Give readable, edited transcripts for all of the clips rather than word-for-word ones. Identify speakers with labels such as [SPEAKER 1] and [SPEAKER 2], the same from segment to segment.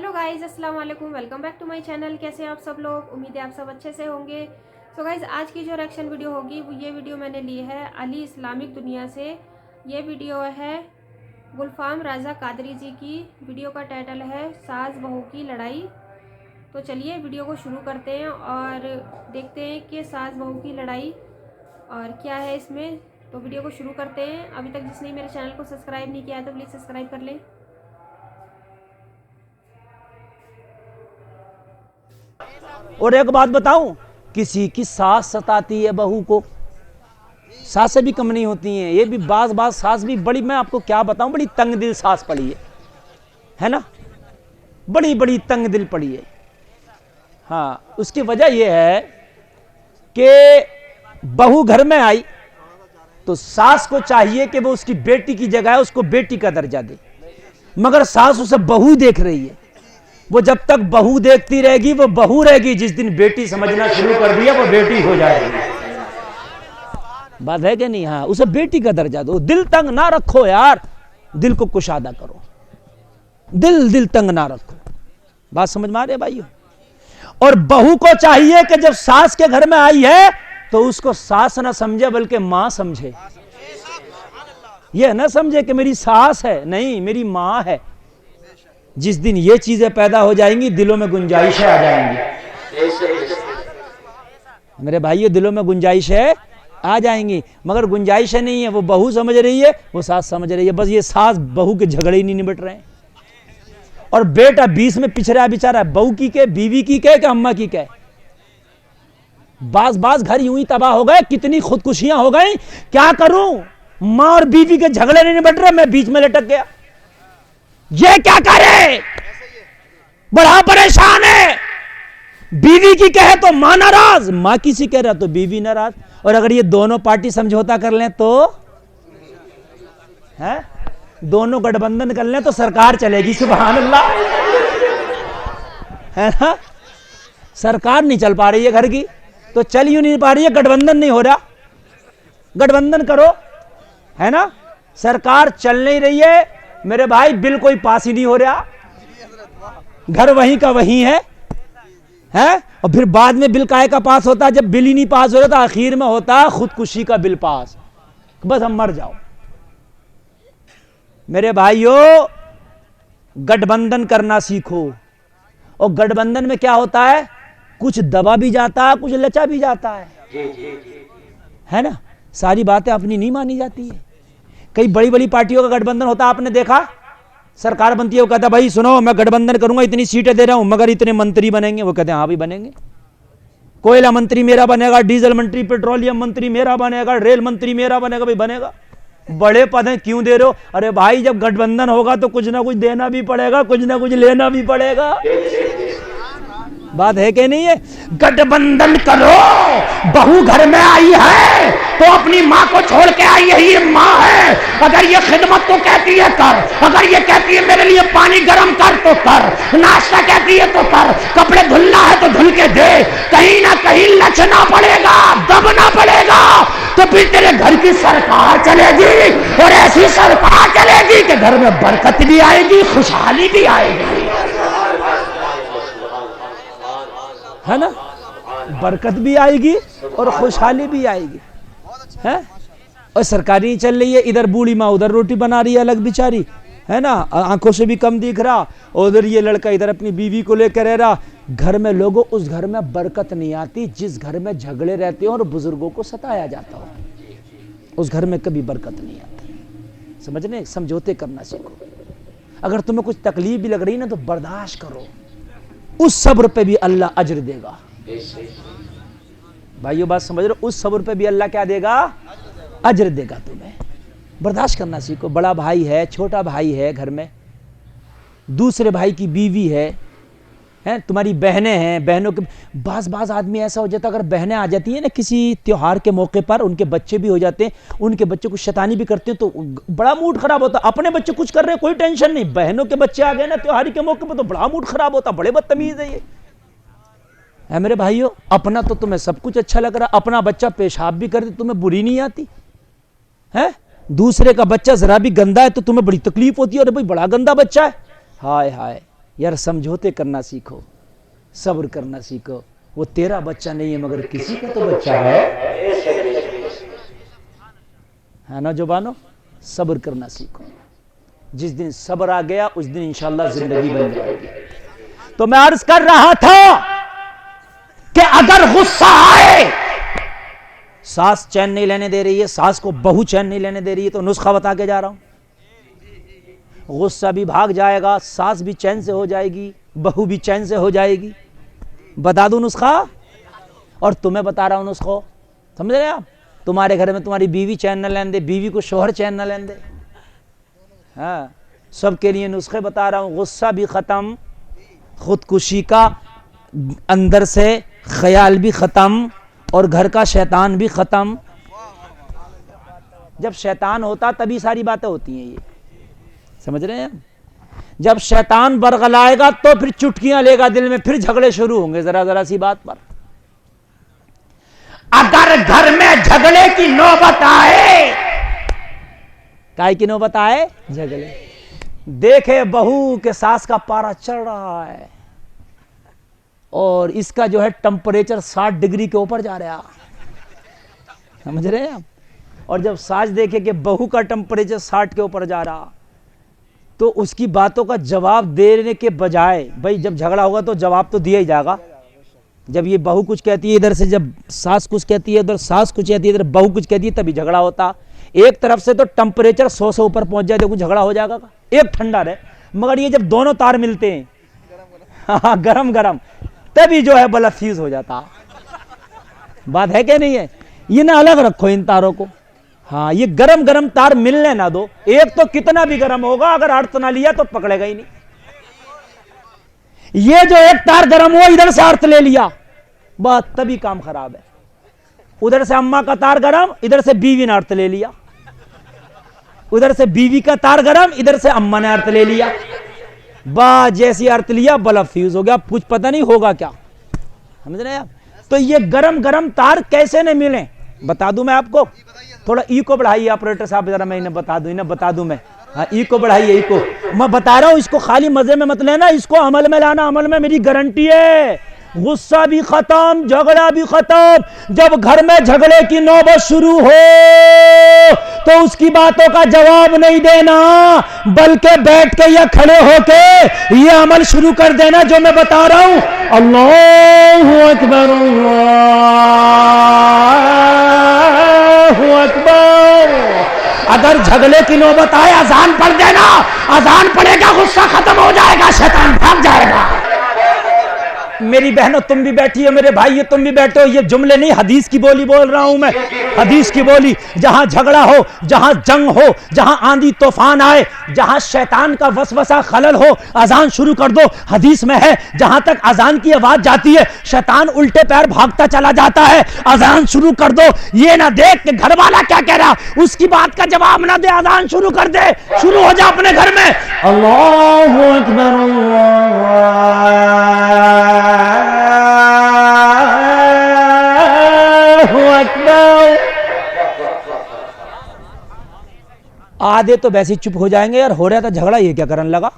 [SPEAKER 1] Hello guys, अस्सलाम वालेकुम। Welcome back to my channel. कैसे हैं आप सब लोग? उम्मीद है आप सब अच्छे से होंगे। सो गाइस, आज की जो रिएक्शन वीडियो होगी वो ये वीडियो मैंने ली है अली इस्लामिक दुनिया से। ये वीडियो है गुलफाम राजा कादरी जी की। वीडियो का टाइटल है सास बहू की लड़ाई। तो चलिए वीडियो को शुरू करते हैं और देखते हैं कि सास बहू की लड़ाई और क्या है इसमें। तो वीडियो को शुरू करते हैं। अभी तक जिसने मेरे चैनल को सब्सक्राइब नहीं किया है तो प्लीज़ सब्सक्राइब कर लें।
[SPEAKER 2] और एक बात बताऊं, किसी की सास सताती है बहू को, सासें भी कम नहीं होती हैं। ये भी बाज सास भी बड़ी, मैं आपको क्या बताऊं, बड़ी तंग दिल सास पड़ी है ना, बड़ी बड़ी तंग दिल पड़ी है। हाँ, उसकी वजह यह है कि बहू घर में आई तो सास को चाहिए कि वो उसकी बेटी की जगह उसको बेटी का दर्जा दे, मगर सास उसे बहू देख रही है। वो जब तक बहू देखती रहेगी वो बहू रहेगी, जिस दिन बेटी समझना शुरू कर दिया वो बेटी हो जाएगी। बात है कि नहीं? हाँ, उसे बेटी का दर्जा दो। दिल तंग ना रखो यार, दिल को कुशादा करो, दिल तंग ना रखो। बात समझ में आ रही है भाइयों? और बहू को चाहिए कि जब सास के घर में आई है तो उसको सास ना समझे बल्कि मां समझे। यह ना समझे कि मेरी सास है, नहीं, मेरी मां है। जिस दिन ये चीजें पैदा हो जाएंगी दिलों में गुंजाइशें आ जाएंगी। मेरे भाइयों, दिलों में गुंजाइशें आ जाएंगी, मगर गुंजाइशें नहीं है। वो बहू समझ रही है, वो सास समझ रही है, बस ये सास बहू के झगड़े ही नहीं निबट रहे हैं। और बेटा बीच में पिछ रहा है बेचारा, बहू की के, बीवी की के, अम्मा की के। बाज घर यूं ही तबाह हो गए, कितनी खुदकुशियां हो गई। क्या करूं, मां और बीवी के झगड़े नहीं निबट रहे, मैं बीच में लटक गया। ये क्या करे, बड़ा परेशान है। बीवी की कहे तो मां नाराज, मां किसी कह रहा तो बीवी नाराज। और अगर ये दोनों पार्टी समझौता कर लें तो है, दोनों गठबंधन कर लें तो सरकार चलेगी। सुभान अल्लाह, है ना? सरकार नहीं चल पा रही है घर की, तो चल यूं नहीं पा रही है, गठबंधन नहीं हो रहा। गठबंधन करो, है ना? सरकार चल नहीं रही है मेरे भाई, बिल कोई पास ही नहीं हो रहा, घर वहीं का वहीं है। और फिर बाद में बिल काहे का पास होता है? जब बिल ही नहीं पास हो रहा तो आखिर में होता है खुदकुशी का बिल पास, बस हम मर जाओ। मेरे भाइयों, गठबंधन करना सीखो। और गठबंधन में क्या होता है, कुछ दबा भी जाता है, कुछ लचा भी जाता है ना? सारी बातें अपनी नहीं मानी जाती है। कई बड़ी बड़ी पार्टियों का गठबंधन होता है, आपने देखा, सरकार बनती है, वो कहता है भाई सुनो, मैं गठबंधन करूंगा, इतनी सीटें दे रहा हूं, मगर इतने मंत्री बनेंगे। वो कहते हैं हाँ भी बनेंगे, कोयला मंत्री मेरा बनेगा, डीजल मंत्री, पेट्रोलियम मंत्री मेरा बनेगा, रेल मंत्री मेरा बनेगा। भाई बनेगा, बड़े पद हैं, क्यों दे रहे हो? अरे भाई, जब गठबंधन होगा तो कुछ ना कुछ देना भी पड़ेगा, कुछ ना कुछ लेना भी पड़ेगा। बात है कि नहीं है? गठबंधन करो। बहू घर में आई है तो अपनी माँ को छोड़ के आई है, ये माँ है। अगर ये खिदमत तो कहती है कर, अगर ये कहती है मेरे लिए पानी गर्म कर तो कर, नाश्ता कहती है तो कर, कपड़े धुलना है तो धुल के दे। कहीं ना कहीं लचना पड़ेगा, दबना पड़ेगा, तो फिर तेरे घर की सरकार चलेगी। और ऐसी सरकार चलेगी कि घर में बरकत भी आएगी, खुशहाली भी आएगी, है ना? बरकत भी आएगी और खुशहाली भी आएगी, है? और सरकारी नहीं चल रही है, इधर बूढ़ी माँ उधर रोटी बना रही है अलग बेचारी, है ना? आंखों से भी कम दिख रहा, और उधर ये लड़का इधर अपनी बीवी को लेकर रह रहा। घर में लोगों, उस घर में बरकत नहीं आती जिस घर में झगड़े रहते हो और बुजुर्गों को सताया जाता हो, उस घर में कभी बरकत नहीं आती। समझने, समझौते करना सीखो। अगर तुम्हें कुछ तकलीफ भी लग रही ना तो बर्दाश्त करो, उस सब्र पे भी अल्लाह अजर देगा। भाइयों बात समझ रहे हो? उस सब्र पे भी अल्लाह क्या देगा? अजर देगा तुम्हें। बर्दाश्त करना सीखो। बड़ा भाई है, छोटा भाई है, घर में दूसरे भाई की बीवी है, तुम्हारी बहनें हैं, बहनों के बाज आदमी ऐसा हो जाता है, अगर बहनें आ जाती हैं ना किसी त्योहार के मौके पर, उनके बच्चे भी हो जाते हैं, उनके बच्चे कुछ शैतानी भी करते हैं तो बड़ा मूड खराब होता है। अपने बच्चे कुछ कर रहे हैं कोई टेंशन नहीं, बहनों के बच्चे आ गए ना त्योहार के मौके पर तो बड़ा मूड खराब होता, बड़े बदतमीज है ये। है मेरे भाइयों, अपना तो तुम्हें सब कुछ अच्छा लग रहा, अपना बच्चा पेशाब भी करते तुम्हें बुरी नहीं आती है, दूसरे का बच्चा जरा भी गंदा है तो तुम्हें बड़ी तकलीफ होती है, अरे भाई बड़ा गंदा बच्चा है, हाय हाय। यार समझौते करना सीखो, सब्र करना सीखो। वो तेरा बच्चा नहीं है मगर किसी का तो बच्चा है ना जुबानो, सब्र करना सीखो। जिस दिन सब्र आ गया उस दिन इंशाअल्लाह जिंदगी बन जाएगी। तो मैं अर्ज कर रहा था कि अगर गुस्सा आए, सास चैन नहीं लेने दे रही है, सास को बहू चैन नहीं लेने दे रही है, तो नुस्खा बता के जा रहा हूं। गुस्सा भी भाग जाएगा, सास भी चैन से हो जाएगी, बहू भी चैन से हो जाएगी। बता दूं नुस्खा? और तुम्हें बता रहा हूं नुस्खा, समझ रहे आप? तुम्हारे घर में तुम्हारी बीवी चैन न लेने दे, बीवी को शोहर चैन न लेने दे। हाँ, सबके लिए नुस्खे बता रहा हूं। गुस्सा भी खत्म, खुदकुशी का अंदर से ख्याल भी खत्म, और घर का शैतान भी खत्म। जब शैतान होता तभी सारी बातें होती हैं, ये समझ रहे हैं? जब शैतान बरगलाएगा तो फिर चुटकियां लेगा दिल में, फिर झगड़े शुरू होंगे जरा जरा सी बात पर। अगर घर में झगड़े की नौबत आए, काय की नौबत आए? झगड़े। देखे बहू के सास का पारा चढ़ रहा है और इसका जो है टेम्परेचर 60 डिग्री के ऊपर जा रहा, समझ रहे हैं आप? और जब सास देखे कि बहू का टेम्परेचर 60 के ऊपर जा रहा, तो उसकी बातों का जवाब देने के बजाय, भाई जब झगड़ा होगा तो जवाब तो दिया ही जाएगा। जब ये बहू कुछ कहती है इधर से, जब सास कुछ कहती है उधर, सास कुछ कहती है इधर, बहू कुछ कहती है, तभी झगड़ा होता। एक तरफ से तो टेम्परेचर 100 से ऊपर पहुंच जाए तो कुछ झगड़ा हो जाएगा, एक ठंडा रहे। मगर ये जब दोनों तार मिलते हैं, हाँ गरम गरम, तभी जो है बल्ब फ्यूज हो जाता। बात है क्या नहीं है? ये ना अलग रखो इन तारों को। हाँ, ये गरम गरम तार मिलने ना दो। एक तो कितना भी गरम होगा, अगर अर्थ ना लिया तो पकड़ेगा ही नहीं। ये जो एक तार गरम हुआ, इधर से अर्थ ले लिया, बस तभी काम खराब है। उधर से अम्मा का तार गरम, इधर से बीवी ने अर्थ ले लिया, उधर से बीवी का तार गरम, इधर से अम्मा ने अर्थ ले लिया, बस जैसी अर्थ लिया बल्ब फ्यूज हो गया। कुछ पता नहीं होगा क्या, समझ रहे हैं आप? तो ये गरम गरम तार कैसे नहीं मिले, बता दूं मैं आपको। थोड़ा ई को बढ़ाइए ऑपरेटर साहब, जरा मैं इन्हें बता दूं मैं। हाँ, ई को बढ़ाइए, ई को मैं बता रहा हूं। इसको खाली मजे में मत लेना, इसको अमल में लाना। अमल में मेरी गारंटी है। गुस्सा भी खत्म, झगड़ा भी खत्म। जब घर में झगड़े की नौबत शुरू हो तो उसकी बातों का जवाब नहीं देना, बल्कि बैठ के या खड़े होके ये अमल शुरू कर देना जो मैं बता रहा हूं। अल्लाहु अकबर, अल्लाहु अकबर। अगर झगड़े की नौबत आए, अजान पढ़ देना। अजान पढ़ेगा, गुस्सा खत्म हो जाएगा, शैतान भाग जाएगा। मेरी बहनों तुम भी बैठी हो, मेरे भाइयों तुम भी बैठे हो। ये जुमले नहीं, हदीस की बोली बोल रहा हूं मैं, हदीस की बोली। जहां झगड़ा हो, जहां जंग हो, जहां आंधी तूफान आए, जहां शैतान का वसवसा खलल हो, अजान शुरू कर दो। हदीस में है, जहां तक अजान की आवाज जाती है शैतान उल्टे पैर भागता चला जाता है। अजान शुरू कर दो। ये ना देख के घर वाला क्या कह रहा, उसकी बात का जवाब ना दे, अजान शुरू कर दे। शुरू हो जा अपने घर में। अल्लाहु अकबर, आधे तो वैसे चुप हो जाएंगे, यार हो रहा था झगड़ा, ये क्या करने लगा।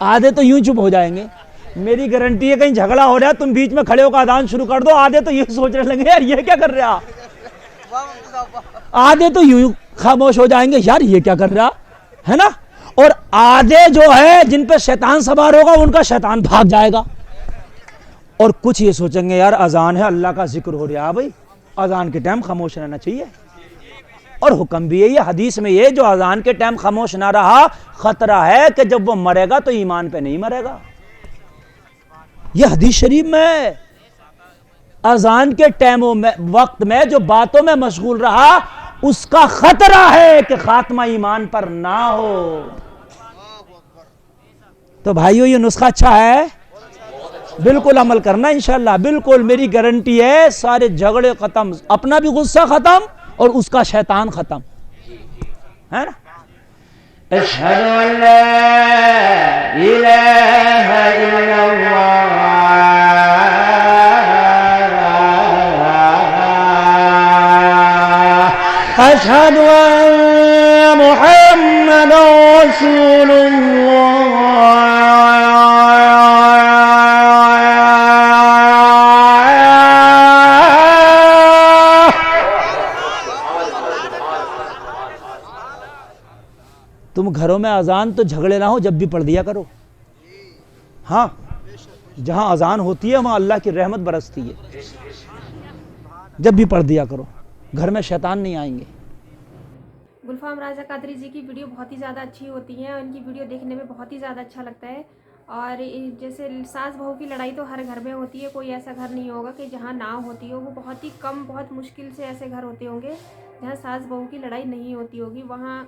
[SPEAKER 2] आधे तो यूं चुप हो जाएंगे। मेरी गारंटी है, कहीं झगड़ा हो रहा है, तुम बीच में खड़े होकर अजान शुरू कर दो, आधे तो ये सोचने लगे यार ये क्या कर रहा। आधे तो यूं खामोश हो जाएंगे, यार ये क्या कर रहा है ना। और आधे जो है जिन पे शैतान सवार होगा, उनका शैतान भाग जाएगा। और कुछ ये सोचेंगे यार अजान है, अल्लाह का जिक्र हो रहा है, भाई अजान के टाइम खामोश रहना चाहिए। और हुक्म भी है ये हदीस में, ये जो अजान के टाइम खामोश ना रहा, खतरा है कि जब वो मरेगा तो ईमान पे नहीं मरेगा। ये हदीस शरीफ में अजान के टाइमों में, वक्त में जो बातों में मशगूल रहा, उसका खतरा है कि खात्मा ईमान पर ना हो। तो भाइयों ये नुस्खा अच्छा है, बिल्कुल अमल करना इंशाल्लाह। बिल्कुल मेरी गारंटी है, सारे झगड़े खत्म, अपना भी गुस्सा खत्म और उसका शैतान खत्म, है ना। अशहदु अल्ला इलाहा इल्लल्लाह, अशहदु अन्ना मुहम्मदुर रसूलुल्लाह। घरों में अजान तो झगड़े ना हो, जब भी पढ़ दिया करो। हाँ, जहाँ अजान होती है वहाँ अल्लाह की रहमत बरसती है, जब भी पढ़ दिया करो, घर में शैतान नहीं आएंगे।
[SPEAKER 1] गुलफाम राजा कादरी जी की वीडियो बहुत ही ज़्यादा अच्छी होती है, उनकी वीडियो देखने में बहुत ही ज़्यादा अच्छा लगता है। और जैसे सास बहू की लड़ाई तो हर घर में होती है, कोई ऐसा घर नहीं होगा कि जहाँ ना होती हो। वो बहुत ही कम, बहुत मुश्किल से ऐसे घर होते होंगे जहाँ सास बहू की लड़ाई नहीं होती होगी। वहाँ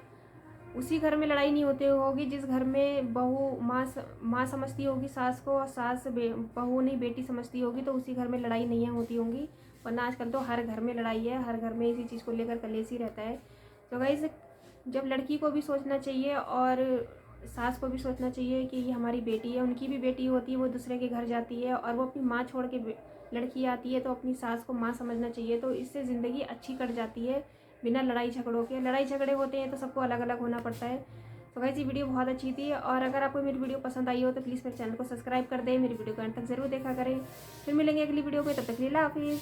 [SPEAKER 1] उसी घर में लड़ाई नहीं होती होगी जिस घर में बहू माँ समझती होगी सास को, और सास बहू नहीं बेटी समझती होगी, तो उसी घर में लड़ाई नहीं होती होंगी। वरना आजकल तो हर घर में लड़ाई है, हर घर में इसी चीज़ को लेकर कलेश ही रहता है। तो गाइस, जब लड़की को भी सोचना चाहिए और सास को भी सोचना चाहिए कि ये हमारी बेटी है, उनकी भी बेटी होती है, वो दूसरे के घर जाती है और वो अपनी माँ छोड़ के लड़की आती है, तो अपनी सास को माँ समझना चाहिए। तो इससे ज़िंदगी अच्छी कट जाती है बिना लड़ाई झगड़ों के। लड़ाई झगड़े होते हैं तो सबको अलग अलग होना पड़ता है। तो गाइस, ये वीडियो बहुत अच्छी थी, और अगर आपको मेरी वीडियो पसंद आई हो तो प्लीज़ मेरे चैनल को सब्सक्राइब कर दें, मेरी वीडियो को अंत तक ज़रूर देखा करें। फिर मिलेंगे अगली वीडियो में, तब तक के लिए अल्लाह हाफिज़।